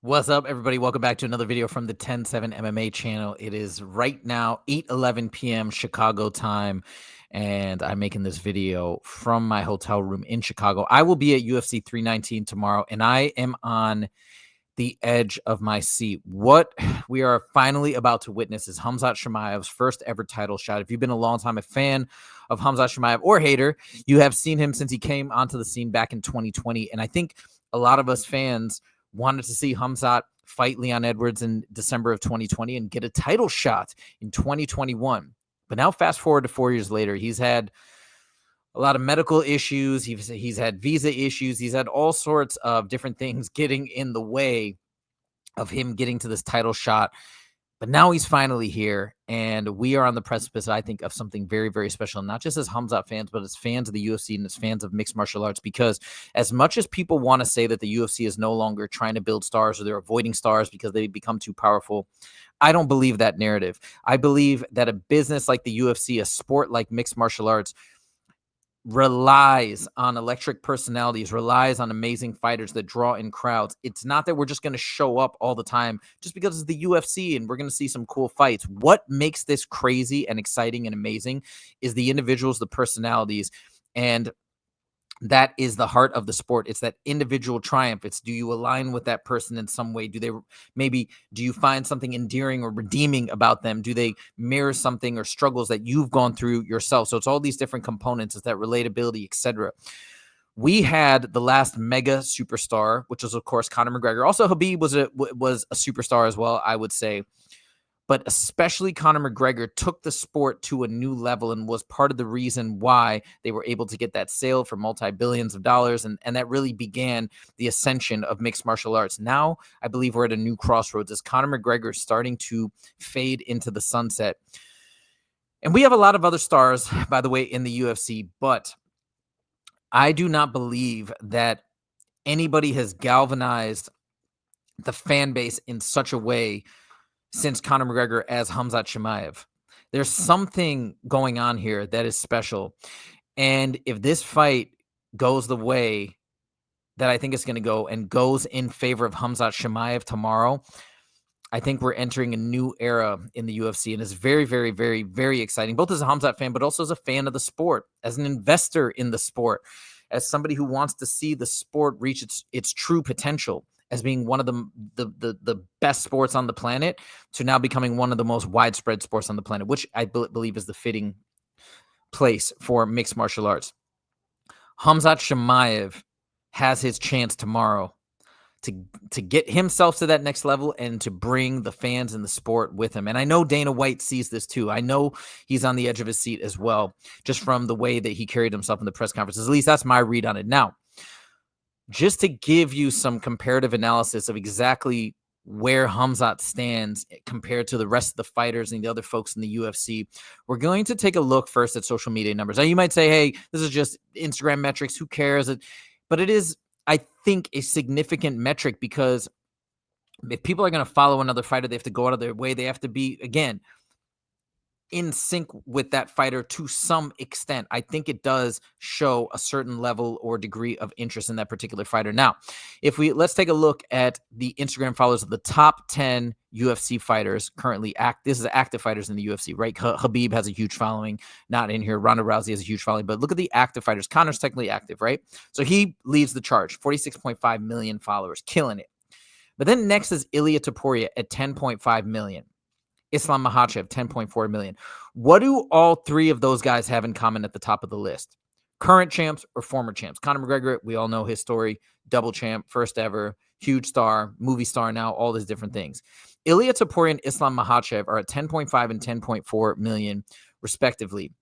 What's up, everybody? Welcome back to another video from the 10-7 MMA channel. It is right now 8:11 p.m. Chicago time, and I'm making this video from my hotel room in Chicago. I will be at UFC 319 tomorrow, and I am on the edge of my seat. What we are finally about to witness is Khamzat Chimaev's first ever title shot. If you've been a long time a fan of Khamzat Chimaev or hater, you have seen him since he came onto the scene back in 2020, and I think a lot of us fans wanted to see Khamzat fight Leon Edwards in December of 2020 and get a title shot in 2021. But now fast forward to 4 years later, he's had a lot of medical issues. He's had visa issues. He's had all sorts of different things getting in the way of him getting to this title shot. But now he's finally here, and we are on the precipice, I think, of something very, very special, not just as Khamzat fans, but as fans of the UFC and as fans of mixed martial arts, because as much as people want to say that the UFC is no longer trying to build stars or they're avoiding stars because they become too powerful, I don't believe that narrative. I believe that a business like the UFC, a sport like mixed martial arts, relies on electric personalities, relies on amazing fighters that draw in crowds. It's not that we're just going to show up all the time just because it's the UFC and we're going to see some cool fights. What makes this crazy and exciting and amazing is the individuals, the personalities, and that is the heart of the sport. It's that individual triumph. It's, do you align with that person in some way? Do you find something endearing or redeeming about them? Do they mirror something or struggles that you've gone through yourself? So it's all these different components. It's that relatability, etc. We had the last mega superstar, which was, of course, Conor McGregor. Also, Khabib was a superstar as well, I would say. But especially Conor McGregor took the sport to a new level and was part of the reason why they were able to get that sale for multi-billions of dollars. And that really began the ascension of mixed martial arts. Now, I believe we're at a new crossroads as Conor McGregor is starting to fade into the sunset. And we have a lot of other stars, by the way, in the UFC, but I do not believe that anybody has galvanized the fan base in such a way since Conor McGregor as Khamzat Chimaev. There's something going on here that is special. And if this fight goes the way that I think it's going to go and goes in favor of Khamzat Chimaev tomorrow, I think we're entering a new era in the UFC. And it's very, very, very, very exciting, both as a Khamzat fan, but also as a fan of the sport, as an investor in the sport, as somebody who wants to see the sport reach its true potential as being one of the best sports on the planet to now becoming one of the most widespread sports on the planet, which I believe is the fitting place for mixed martial arts. Khamzat Chimaev has his chance tomorrow to get himself to that next level and to bring the fans in the sport with him. And I know Dana White sees this too. I know he's on the edge of his seat as well, just from the way that he carried himself in the press conferences. At least that's my read on it. Now, just to give you some comparative analysis of exactly where Khamzat stands compared to the rest of the fighters and the other folks in the UFC, we're going to take a look first at social media numbers. Now, you might say, hey, this is just Instagram metrics. Who cares? But it is, I think, a significant metric because if people are going to follow another fighter, they have to go out of their way. They have to be, again, in sync with that fighter to some extent. I think it does show a certain level or degree of interest in that particular fighter. Now, let's take a look at the Instagram followers of the top 10 UFC fighters currently. This is active fighters in the UFC, right? Khabib has a huge following, not in here. Ronda Rousey has a huge following, but look at the active fighters. Conor's technically active, right? So he leads the charge, 46.5 million followers, killing it. But then next is Ilia Topuria at 10.5 million. Islam Makhachev, 10.4 million. What do all three of those guys have in common at the top of the list? Current champs or former champs? Conor McGregor, we all know his story. Double champ, first ever, huge star, movie star now, all these different things. Ilia Topuria and Islam Makhachev are at 10.5 and 10.4 million, respectively.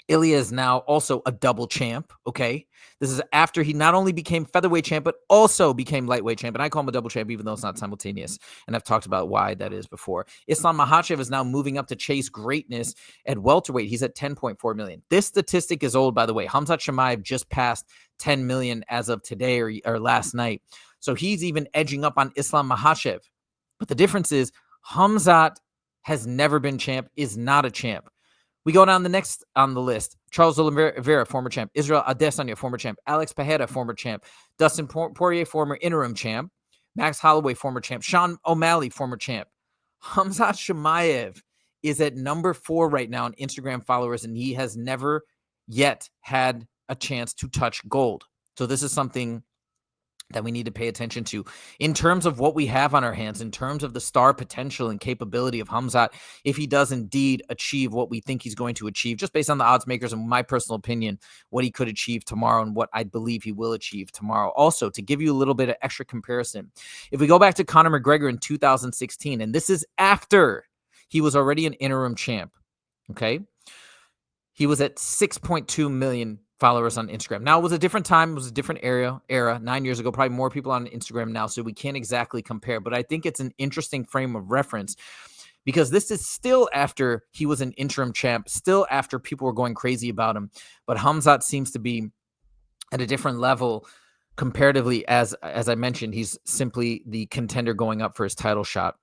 Ilia is now also a double champ, okay? This is after he not only became featherweight champ, but also became lightweight champ. And I call him a double champ, even though it's not simultaneous. And I've talked about why that is before. Islam Makhachev is now moving up to chase greatness at welterweight. He's at 10.4 million. This statistic is old, by the way. Khamzat Chimaev just passed 10 million as of today or last night. So he's even edging up on Islam Makhachev. But the difference is Khamzat has never been champ, is not a champ. We go down the next on the list. Charles Oliveira, former champ. Israel Adesanya, former champ. Alex Pereira, former champ. Dustin Poirier, former interim champ. Max Holloway, former champ. Sean O'Malley, former champ. Khamzat Chimaev is at number 4 right now in Instagram followers, and he has never yet had a chance to touch gold. So this is something that we need to pay attention to in terms of what we have on our hands, in terms of the star potential and capability of Khamzat, if he does indeed achieve what we think he's going to achieve, just based on the odds makers and my personal opinion, what he could achieve tomorrow and what I believe he will achieve tomorrow. Also, to give you a little bit of extra comparison, if we go back to Conor McGregor in 2016, and this is after he was already an interim champ, okay? He was at 6.2 million followers on Instagram. Now, it was a different time. It was a different era 9 years ago, probably more people on Instagram now, so we can't exactly compare. But I think it's an interesting frame of reference because this is still after he was an interim champ, still after people were going crazy about him. But Khamzat seems to be at a different level comparatively. As I mentioned, he's simply the contender going up for his title shot.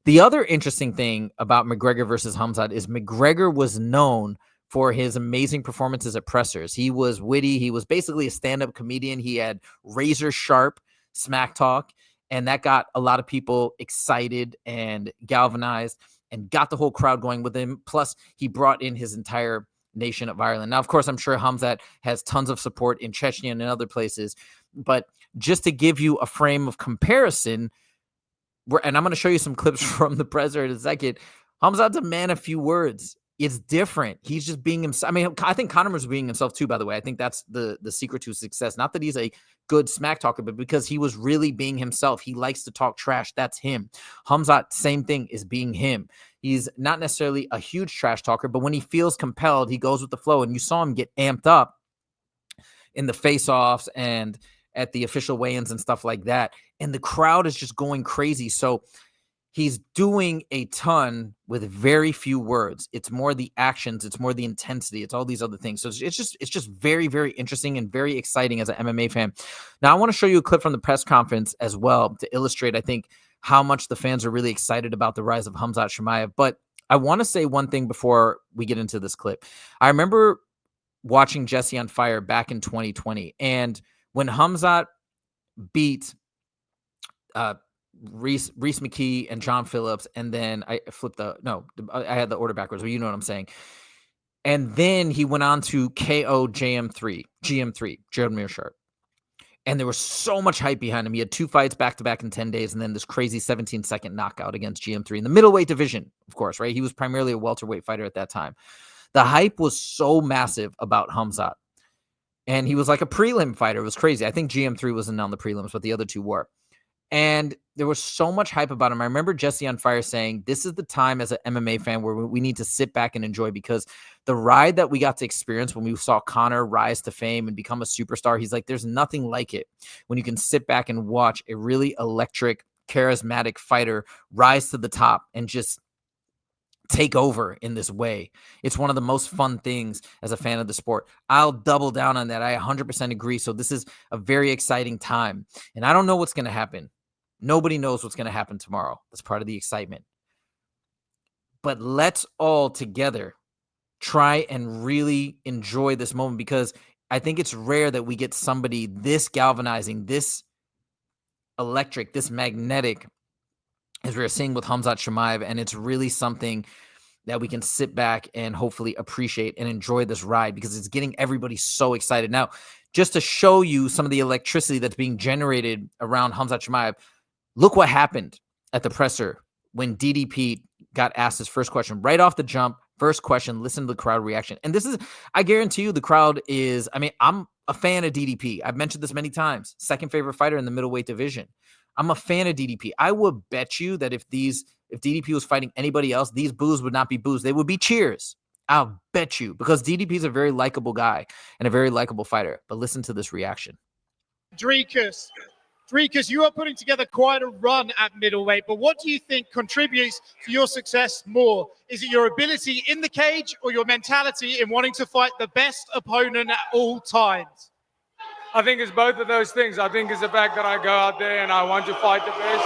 The other interesting thing about McGregor versus Khamzat is McGregor was known for his amazing performances at pressers. He was witty. He was basically a stand-up comedian. He had razor sharp smack talk, and that got a lot of people excited and galvanized and got the whole crowd going with him. Plus, he brought in his entire nation of Ireland. Now, of course, I'm sure Khamzat has tons of support in Chechnya and in other places, but just to give you a frame of comparison, and I'm going to show you some clips from the presser in a second, Khamzat's a man of few words. It's different. He's just being himself. I mean, I think Conor was being himself too, by the way. I think that's the secret to success. Not that he's a good smack talker, but because he was really being himself. He likes to talk trash. That's him. Khamzat, same thing, is being him. He's not necessarily a huge trash talker, but when he feels compelled, he goes with the flow. And you saw him get amped up in the face-offs and at the official weigh-ins and stuff like that. And the crowd is just going crazy. So he's doing a ton with very few words. It's more the actions. It's more the intensity. It's all these other things. So it's just very, very interesting and very exciting as an MMA fan. Now, I want to show you a clip from the press conference as well to illustrate, I think, how much the fans are really excited about the rise of Khamzat Chimaev. But I want to say one thing before we get into this clip. I remember watching Jesse on Fire back in 2020. And when Khamzat beat Reese McKee and John Phillips, and then I had the order backwards, but you know what I'm saying. And then he went on to KO GM3, Gerald Meerschaert. And there was so much hype behind him. He had 2 fights back-to-back in 10 days, and then this crazy 17-second knockout against GM3 in the middleweight division, of course, right? He was primarily a welterweight fighter at that time. The hype was so massive about Khamzat. And he was like a prelim fighter. It was crazy. I think GM3 wasn't on the prelims, but the other two were. And there was so much hype about him. I remember Jesse on Fire saying, this is the time as an MMA fan where we need to sit back and enjoy, because the ride that we got to experience when we saw Conor rise to fame and become a superstar, he's like, there's nothing like it when you can sit back and watch a really electric, charismatic fighter rise to the top and just take over in this way. It's one of the most fun things as a fan of the sport. I'll double down on that. I 100% agree. So this is a very exciting time. And I don't know what's going to happen. Nobody knows what's going to happen tomorrow. That's part of the excitement. But let's all together try and really enjoy this moment, because I think it's rare that we get somebody this galvanizing, this electric, this magnetic, as we were seeing with Khamzat Chimaev. And it's really something that we can sit back and hopefully appreciate and enjoy this ride, because it's getting everybody so excited. Now, just to show you some of the electricity that's being generated around Khamzat Chimaev, look what happened at the presser when DDP got asked his first question right off the jump. First question, listen to the crowd reaction. And this is, I guarantee you, the crowd is, I mean, I'm a fan of DDP. I've mentioned this many times. Second favorite fighter in the middleweight division. I'm a fan of DDP. I would bet you that if DDP was fighting anybody else, these boos would not be boos. They would be cheers. I'll bet you, because DDP is a very likable guy and a very likable fighter. But listen to this reaction. Dricus, you are putting together quite a run at middleweight, but what do you think contributes to your success more? Is it your ability in the cage or your mentality in wanting to fight the best opponent at all times? I think it's both of those things. I think it's the fact that I go out there and I want to fight the best.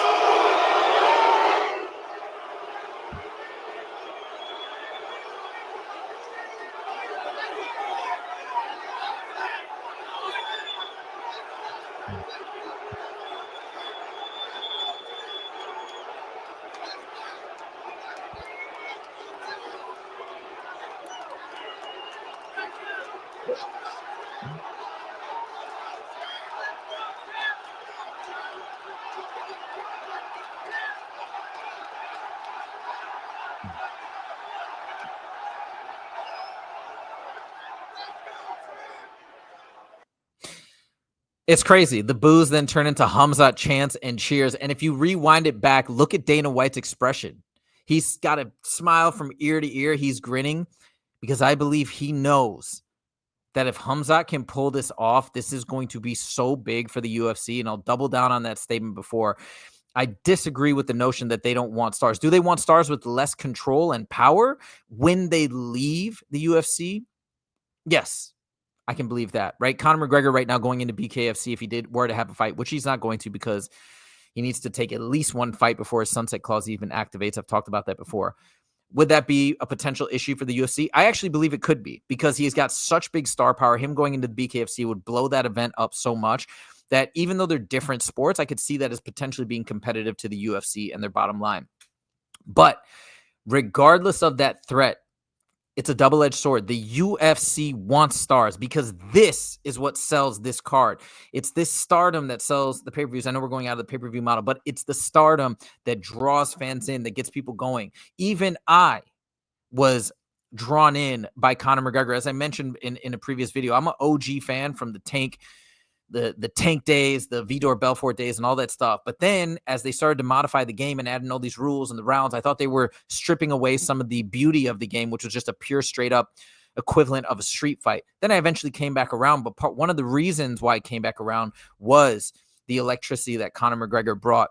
It's crazy. The boos then turn into Khamzat chants and cheers. And if you rewind it back, look at Dana White's expression. He's got a smile from ear to ear. He's grinning because I believe he knows that if Khamzat can pull this off, this is going to be so big for the UFC. And I'll double down on that statement before. I disagree with the notion that they don't want stars. Do they want stars with less control and power when they leave the UFC? Yes. I can believe that, right? Conor McGregor right now going into BKFC, if he were to have a fight, which he's not going to because he needs to take at least one fight before his sunset clause even activates. I've talked about that before. Would that be a potential issue for the UFC? I actually believe it could be because he's got such big star power. Him going into the BKFC would blow that event up so much that even though they're different sports, I could see that as potentially being competitive to the UFC and their bottom line. But regardless of that threat, it's a double-edged sword. The UFC wants stars because this is what sells this card. It's this stardom that sells the pay-per-views. I know we're going out of the pay-per-view model, but it's the stardom that draws fans in, that gets people going. Even I was drawn in by Conor McGregor. As I mentioned in a previous video, I'm an OG fan from the Tank days, the Vitor Belfort days, and all that stuff. But then as they started to modify the game and add in all these rules and the rounds, I thought they were stripping away some of the beauty of the game, which was just a pure straight up equivalent of a street fight. Then I eventually came back around. But one of the reasons why I came back around was the electricity that Conor McGregor brought.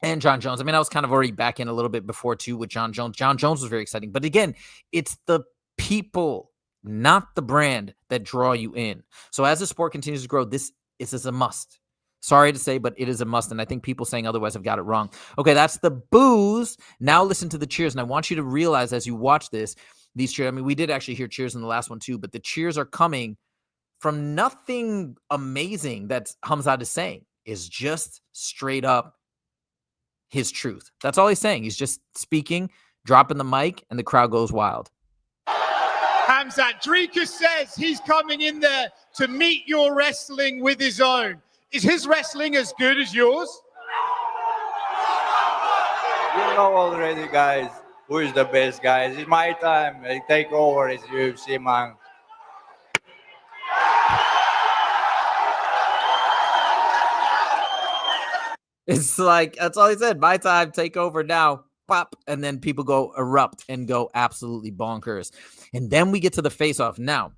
And John Jones. I mean, I was kind of already back in a little bit before too with John Jones. John Jones was very exciting. But again, it's the people, not the brand, that draw you in. So as the sport continues to grow, this is a must. Sorry to say, but it is a must. And I think people saying otherwise have got it wrong. Okay, that's the boos. Now listen to the cheers. And I want you to realize as you watch this, these cheers, I mean, we did actually hear cheers in the last one too, but the cheers are coming from nothing amazing that Khamzat is saying. Is just straight up his truth. That's all he's saying. He's just speaking, dropping the mic, and the crowd goes wild. Khamzat, Drika says he's coming in there to meet your wrestling with his own. Is his wrestling as good as yours? You know already, guys, who is the best, guys. It's my time. I take over as UFC, man. It's like, that's all he said. My time, take over now. Pop. And then people go erupt and go absolutely bonkers. And then we get to the face-off. Now,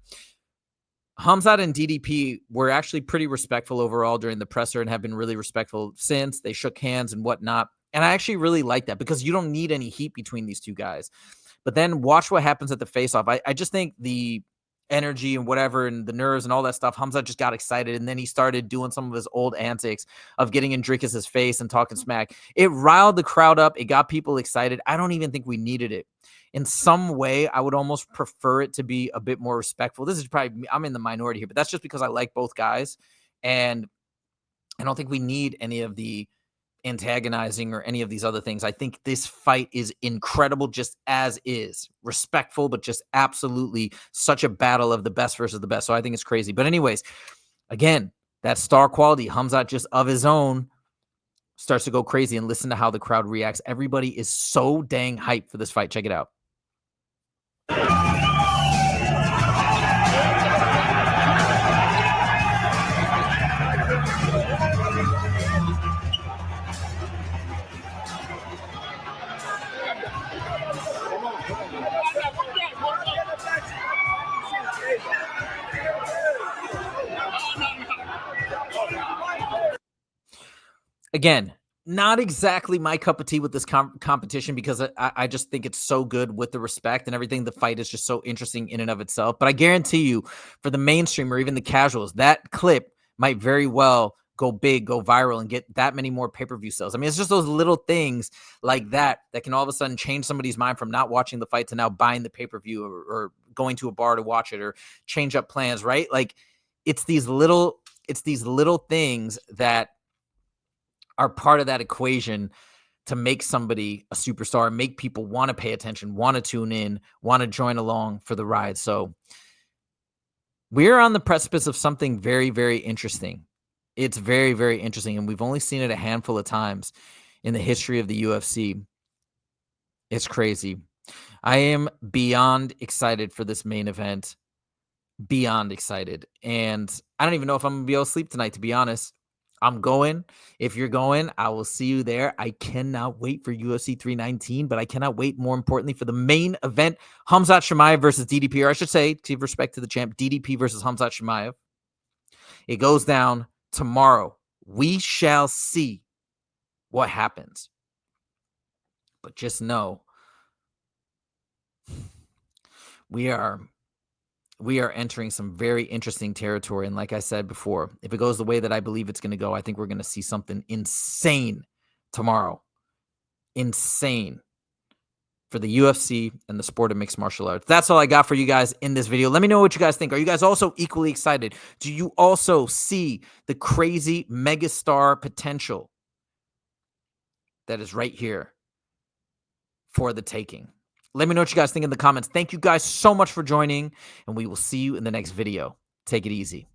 Khamzat and DDP were actually pretty respectful overall during the presser and have been really respectful since. They shook hands and whatnot. And I actually really like that because you don't need any heat between these two guys. But then watch what happens at the face-off. I just think the energy and whatever and the nerves and all that stuff, Khamzat just got excited, and then he started doing some of his old antics of getting in Dricus's face and talking smack. It riled the crowd up. It got people excited. I don't even think we needed it. In some way, I would almost prefer it to be a bit more respectful. This is probably, I'm in the minority here, but that's just because I like both guys, and I don't think we need any of the antagonizing or any of these other things. I think this fight is incredible just as is. Respectful, but just absolutely such a battle of the best versus the best. So I think it's crazy. But anyways, again, that star quality, Khamzat just of his own starts to go crazy, and listen to how the crowd reacts. Everybody is so dang hyped for this fight. Check it out. Again, not exactly my cup of tea with this competition because I just think it's so good with the respect and everything. The fight is just so interesting in and of itself. But I guarantee you, for the mainstream or even the casuals, that clip might very well go big, go viral, and get that many more pay-per-view sales. I mean, it's just those little things like that can all of a sudden change somebody's mind from not watching the fight to now buying the pay-per-view or going to a bar to watch it or change up plans, right? Like, it's these little things that are part of that equation to make somebody a superstar, make people want to pay attention, want to tune in, want to join along for the ride. So We're on the precipice of something very, very interesting. It's very, very interesting, and we've only seen it a handful of times in the history of the UFC. It's crazy. I am beyond excited for this main event. Beyond excited. And I don't even know if I'm going to be able to sleep tonight, to be honest. I'm going. If you're going, I will see you there. I cannot wait for UFC 319, but I cannot wait, more importantly, for the main event, Khamzat Chimaev versus DDP, or I should say, give respect to the champ, DDP versus Khamzat Chimaev. It goes down tomorrow. We shall see what happens. But just know we are entering some very interesting territory. And like I said before, if it goes the way that I believe it's going to go, I think we're going to see something insane tomorrow. Insane for the UFC and the sport of mixed martial arts. That's all I got for you guys in this video. Let me know what you guys think. Are you guys also equally excited? Do you also see the crazy megastar potential that is right here for the taking? Let me know what you guys think in the comments. Thank you guys so much for joining, and we will see you in the next video. Take it easy.